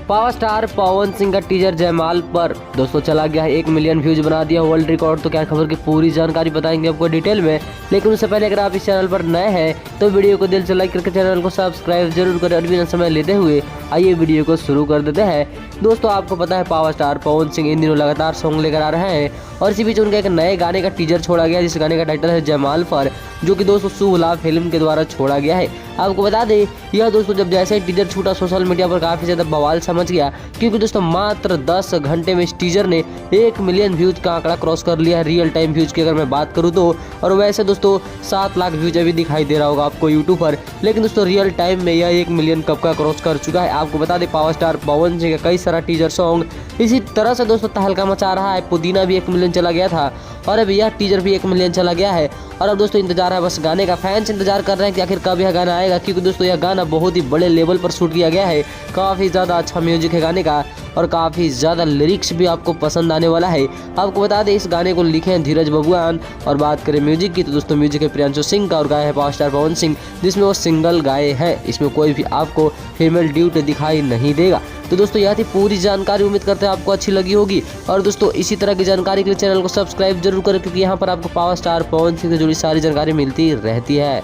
Power star Pawan Singh का teaser जयमाल पर दोस्तों चला गया है 1 मिलियन व्यूज बना दिया वर्ल्ड रिकॉर्ड। तो क्या खबर की पूरी जानकारी बताएंगे आपको डिटेल में, लेकिन उससे पहले अगर आप इस चैनल पर नए हैं तो वीडियो को दिल से लाइक करके चैनल को सब्सक्राइब जरूर करें। और बिना समय लेते हुए आइए वीडियो को शुरू कर देते हैं। दोस्तों आपको पता है पावर स्टार पवन सिंह इन दिनों लगातार सॉन्ग लेकर आ रहे हैं और इसी बीच उनका एक नए गाने का टीजर छोड़ा गया, जिस गाने का टाइटल है जयमाल पर, जो कि दोस्तों शुभ लाभ फिल्म के द्वारा छोड़ा गया है। आपको बता दें यह दोस्तों जब जैसे ही टीजर छूटा सोशल मीडिया पर काफी ज्यादा बवाल समझ गया, क्योंकि दोस्तों मात्र 10 घंटे में इस टीजर ने 1 मिलियन व्यूज का आंकड़ा क्रॉस कर लिया है रियल टाइम व्यूज की अगर मैं बात करूं तो। और वैसे दोस्तों 7 लाख व्यूज अभी दिखाई दे रहा होगा आपको यूट्यूब पर, लेकिन दोस्तों रियल टाइम में यह 1 मिलियन कब का क्रॉस कर चुका है। आपको बता दें पावर स्टार पवन सिंह का कई सारा टीजर सॉन्ग इसी तरह से दोस्तों तहलका मचा रहा है। पुदीना भी 1 मिलियन चला गया था और अब यह टीजर भी 1 मिलियन चला गया है। और अब दोस्तों इंतजार है बस गाने का, फैंस इंतजार कर रहे हैं कि आखिर कब यह गाना आएगा, क्योंकि दोस्तों यह गाना बहुत ही बड़े लेवल पर शूट किया गया है। काफ़ी ज़्यादा अच्छा म्यूजिक है गाने का और काफ़ी ज़्यादा लिरिक्स भी आपको पसंद आने वाला है। आपको बता दें इस गाने को लिखे हैं धीरज बबुआन। और बात करें म्यूजिक की तो दोस्तों म्यूजिक है प्रियांशु सिंह का और गाया है पावर स्टार पवन सिंह, जिसमें वो सिंगल गाए हैं। इसमें कोई भी आपको फीमेल ड्यूट दिखाई नहीं देगा। तो दोस्तों यह थी पूरी जानकारी, उम्मीद करते हैं आपको अच्छी लगी होगी। और दोस्तों इसी तरह की जानकारी के लिए चैनल को सब्सक्राइब जरूर करें, क्योंकि यहाँ पर आपको पावर स्टार पवन सिंह से जुड़ी सारी जानकारी मिलती रहती है।